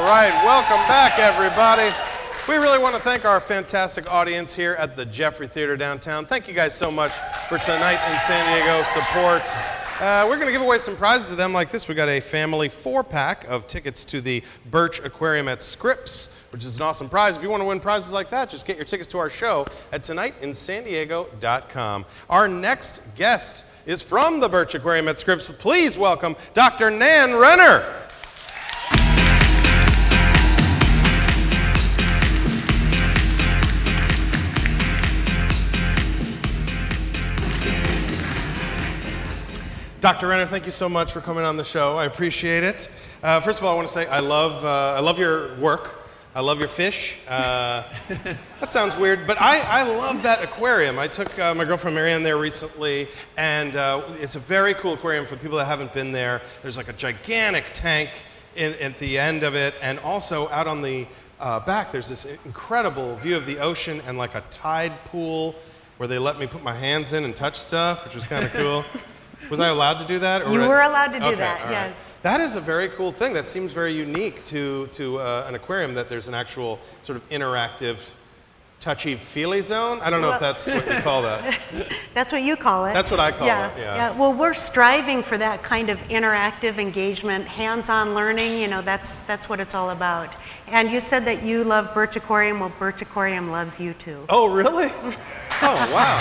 right, welcome back, everybody. We really want to thank our fantastic audience here at the Jeffrey Theater downtown. Thank you guys so much for tonight in San Diego support. We're going to give away some prizes to them like this. We got a family 4-pack of tickets to the Birch Aquarium at Scripps, which is an awesome prize. If you want to win prizes like that, just get your tickets to our show at tonightinsandiego.com. Our next guest is from the Birch Aquarium at Scripps. Please welcome Dr. Nan Renner. Dr. Renner, thank you so much for coming on the show. I appreciate it. First of all, I want to say I love your work. I love your fish. That sounds weird, but I love that aquarium. I took my girlfriend Marianne there recently, and it's a very cool aquarium for people that haven't been there. There's like a gigantic tank at the end of it, and also out on the back, there's this incredible view of the ocean and like a tide pool where they let me put my hands in and touch stuff, which was kind of cool. Was I allowed to do that? Or you were allowed to do okay, that, right. yes. That is a very cool thing. That seems very unique to an aquarium, that there's an actual sort of interactive, touchy-feely zone. I don't know if that's what you call that. That's what you call it. That's what I call it, yeah. Well, we're striving for that kind of interactive engagement, hands-on learning. You know, that's what it's all about. And you said that you love Birch Aquarium. Well, Birch Aquarium loves you too. Oh, really? Oh, wow.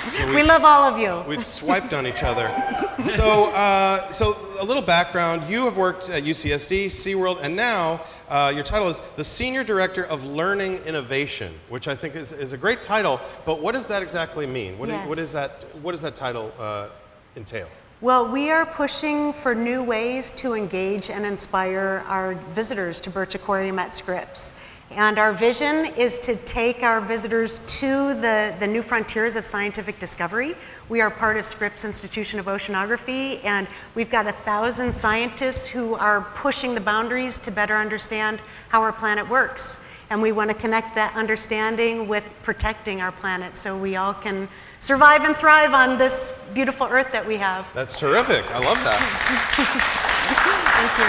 So we love all of you. We've swiped on each other. So a little background. You have worked at UCSD, SeaWorld, and now your title is the Senior Director of Learning Innovation, which I think is a great title. But what does that exactly mean? What does that title entail? Well, we are pushing for new ways to engage and inspire our visitors to Birch Aquarium at Scripps. And our vision is to take our visitors to the new frontiers of scientific discovery. We are part of Scripps Institution of Oceanography, and we've got 1,000 scientists who are pushing the boundaries to better understand how our planet works. And we want to connect that understanding with protecting our planet so we all can survive and thrive on this beautiful Earth that we have. That's terrific. I love that. Thank you.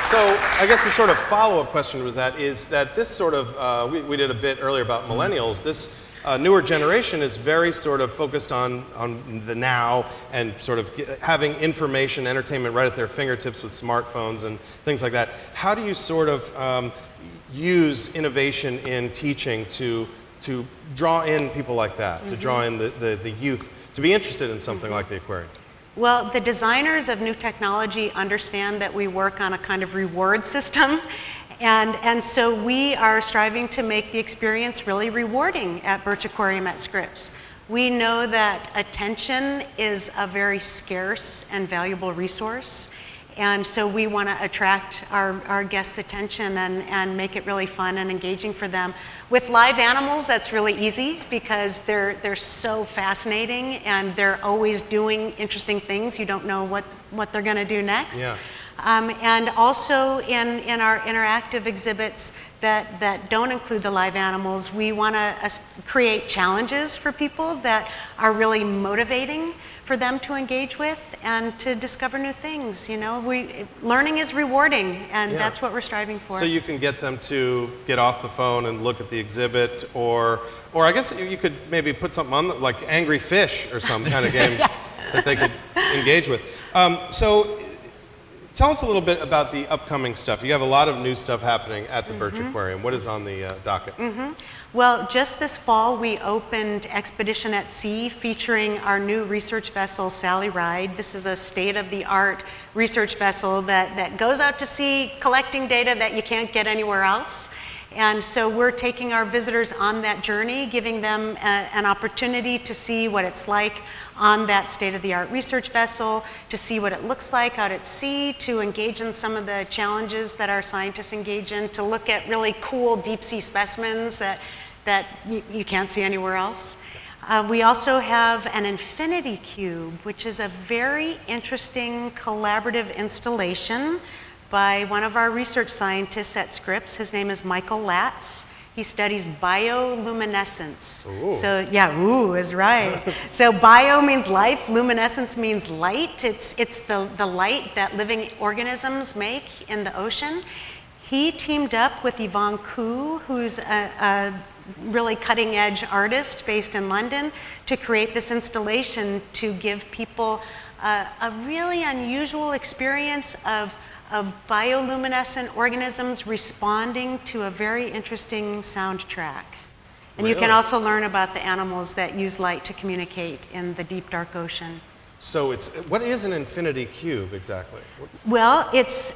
So I guess the sort of follow-up question was is that this sort of, we did a bit earlier about millennials, this newer generation is very sort of focused on the now and sort of having information, entertainment right at their fingertips with smartphones and things like that. How do you sort of use innovation in teaching to draw in people like that, to draw in the youth to be interested in something like the aquarium? Well, the designers of new technology understand that we work on a kind of reward system, and so we are striving to make the experience really rewarding at Birch Aquarium at Scripps. We know that attention is a very scarce and valuable resource, and so we want to attract our guests' attention and make it really fun and engaging for them. With live animals, that's really easy because they're so fascinating and they're always doing interesting things. You don't know what they're going to do next. Yeah. And also in our interactive exhibits that don't include the live animals, we want to create challenges for people that are really motivating for them to engage with and to discover new things. You know, learning is rewarding, and that's what we're striving for. So you can get them to get off the phone and look at the exhibit, or I guess you could maybe put something on like Angry Fish or some kind of game that they could engage with. So tell us a little bit about the upcoming stuff. You have a lot of new stuff happening at the Birch Aquarium. What is on the docket? Well, just this fall, we opened Expedition at Sea, featuring our new research vessel, Sally Ride. This is a state-of-the-art research vessel that goes out to sea, collecting data that you can't get anywhere else. And so we're taking our visitors on that journey, giving them an opportunity to see what it's like on that state-of-the-art research vessel, to see what it looks like out at sea, to engage in some of the challenges that our scientists engage in, to look at really cool deep-sea specimens that you can't see anywhere else. We also have an infinity cube, which is a very interesting collaborative installation by one of our research scientists at Scripps. His name is Michael Latz. He studies bioluminescence. Ooh. So yeah, ooh is right. So bio means life, luminescence means light. It's the light that living organisms make in the ocean. He teamed up with Yvonne Koo, who's a really cutting edge artist based in London, to create this installation to give people a really unusual experience of bioluminescent organisms responding to a very interesting soundtrack. And you can Really? also learn about the animals that use light to communicate in the deep, dark ocean. So what is an infinity cube exactly? Well, it's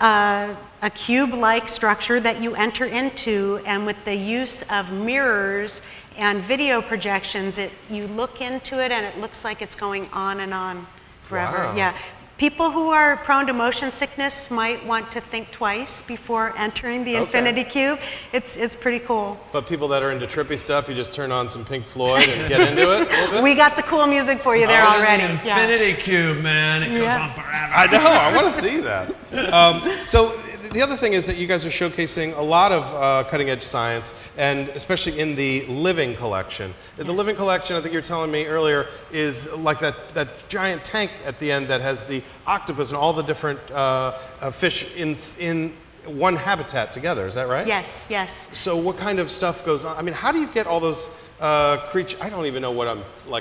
a cube-like structure that you enter into, and with the use of mirrors and video projections, you look into it and it looks like it's going on and on forever. Wow. Yeah. People who are prone to motion sickness might want to think twice before entering the infinity cube. It's pretty cool. But people that are into trippy stuff, you just turn on some Pink Floyd and get into it a little bit? We got the cool music for you there Other already. than the Yeah. infinity cube, man. It goes Yeah. on forever. I know, I want to see that. So the other thing is that you guys are showcasing a lot of cutting edge science, and especially in the living collection. The living collection, I think you were telling me earlier, is like that giant tank at the end that has the octopus and all the different fish in one habitat together. Is that right? Yes, yes. So what kind of stuff goes on? I mean, how do you get all those creatures? I don't even know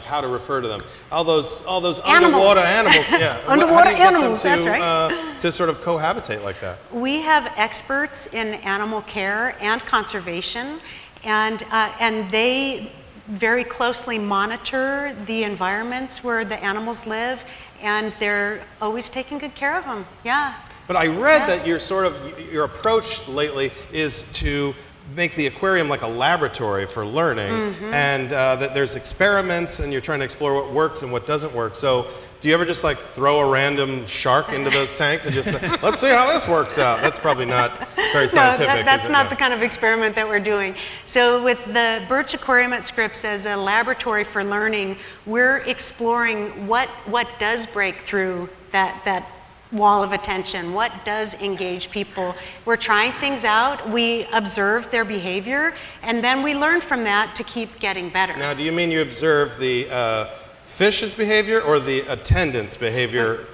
how to refer to them. All those Animals. underwater animals. Yeah. Underwater How do you get animals, them to, that's right. To sort of cohabitate like that. We have experts in animal care and conservation, and they very closely monitor the environments where the animals live, and they're always taking good care of them. Yeah. But I read that your approach lately is to make the aquarium like a laboratory for learning, and that there's experiments, and you're trying to explore what works and what doesn't work. So do you ever just like throw a random shark into those tanks and just say, let's see how this works out? That's probably not very scientific. No, that's is it? not No. the kind of experiment that we're doing. So with the Birch Aquarium at Scripps as a laboratory for learning, we're exploring what does break through that wall of attention, what does engage people. We're trying things out, we observe their behavior, and then we learn from that to keep getting better. Now, do you mean you observe the fish's behavior or the attendant's behavior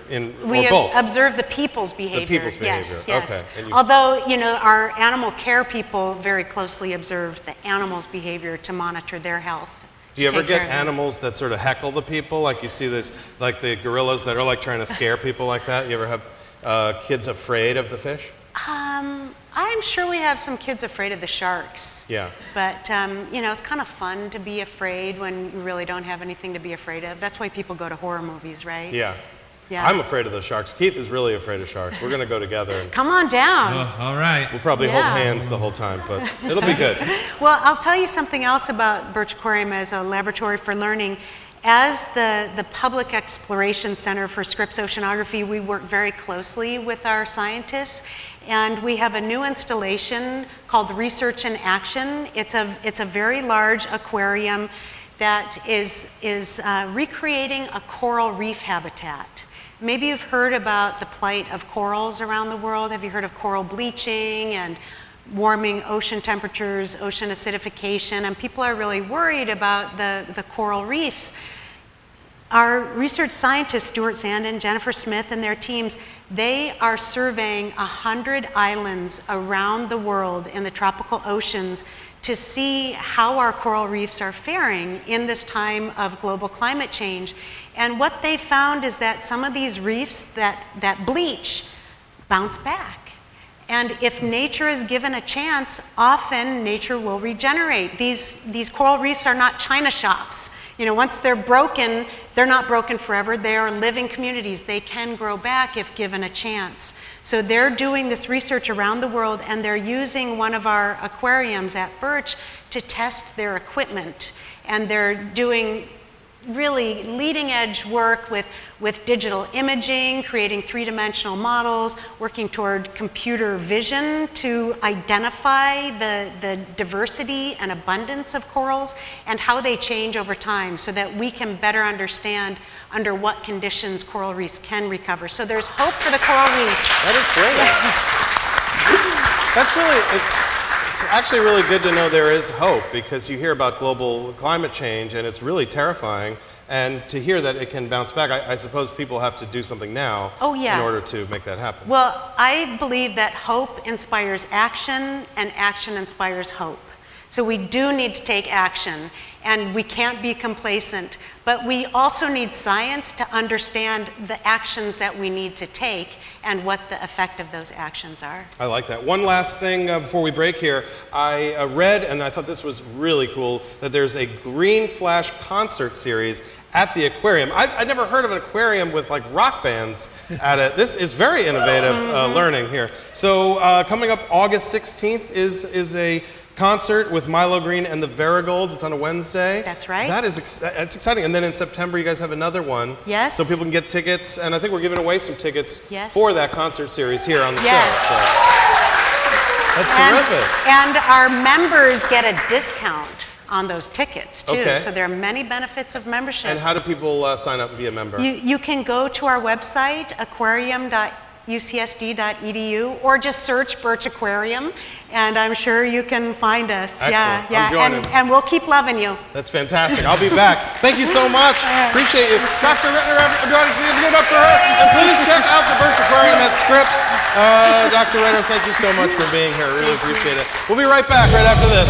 We or both? observe the people's behavior. people's Yes, behavior, yes. okay. And Although, our animal care people very closely observe the animals' behavior to monitor their health. Do you to ever take get care of them. animals that sort of heckle the people? Like you see this, like the gorillas that are like trying to scare people like that? You ever have kids afraid of the fish? I'm sure we have some kids afraid of the sharks. Yeah. But, it's kind of fun to be afraid when you really don't have anything to be afraid of. That's why people go to horror movies, right? Yeah. Yeah. I'm afraid of those sharks. Keith is really afraid of sharks. We're going to go together. And Come on down. Oh, all right. we'll probably hold Yeah. hands the whole time, but it'll be good. Well, I'll tell you something else about Birch Aquarium as a laboratory for learning. As the Public Exploration Center for Scripps Oceanography, we work very closely with our scientists, and we have a new installation called Research in Action. It's a very large aquarium that is recreating a coral reef habitat. Maybe you've heard about the plight of corals around the world. Have you heard of coral bleaching and warming ocean temperatures, ocean acidification? And people are really worried about the coral reefs. Our research scientists, Stuart Sandin, Jennifer Smith, and their teams, they are surveying 100 islands around the world in the tropical oceans to see how our coral reefs are faring in this time of global climate change. And what they found is that some of these reefs that bleach bounce back. And if nature is given a chance, often nature will regenerate. These coral reefs are not china shops. Once they're broken, they're not broken forever. They are living communities. They can grow back if given a chance. So they're doing this research around the world, and they're using one of our aquariums at Birch to test their equipment. And they're doing really leading edge work with digital imaging, creating three-dimensional models, working toward computer vision to identify the diversity and abundance of corals and how they change over time so that we can better understand under what conditions coral reefs can recover. So there's hope for the coral reefs. That is great. That's really, it's it's actually really good to know there is hope, because you hear about global climate change and it's really terrifying. And to hear that it can bounce back, I suppose people have to do something now in order to make that happen. Well, I believe that hope inspires action and action inspires hope. So we do need to take action, and we can't be complacent, but we also need science to understand the actions that we need to take and what the effect of those actions are. I like that. One last thing before we break here. I read, and I thought this was really cool, that there's a Green Flash concert series at the aquarium. I'd never heard of an aquarium with like rock bands at it. This is very innovative learning here. So coming up August 16th is a concert with Milo Green and the Varigolds. It's on a Wednesday. That's right. That's exciting. And then in September, you guys have another one. Yes. So people can get tickets, and I think we're giving away some tickets Yes. for that concert series here on the Yes. show. So that's terrific. And our members get a discount on those tickets too. Okay. So there are many benefits of membership. And how do people sign up and be a member? You can go to our website, aquarium.ucsd.edu, or just search Birch Aquarium, and I'm sure you can find us. Excellent. Yeah, I'm joining. and we'll keep loving you. That's fantastic. I'll be back. Thank you so much. Appreciate you. Dr. Renner, everybody, give it up for her. And please check out the Birch Aquarium at Scripps. Dr. Renner, thank you so much for being here. Really appreciate it. We'll be right back right after this.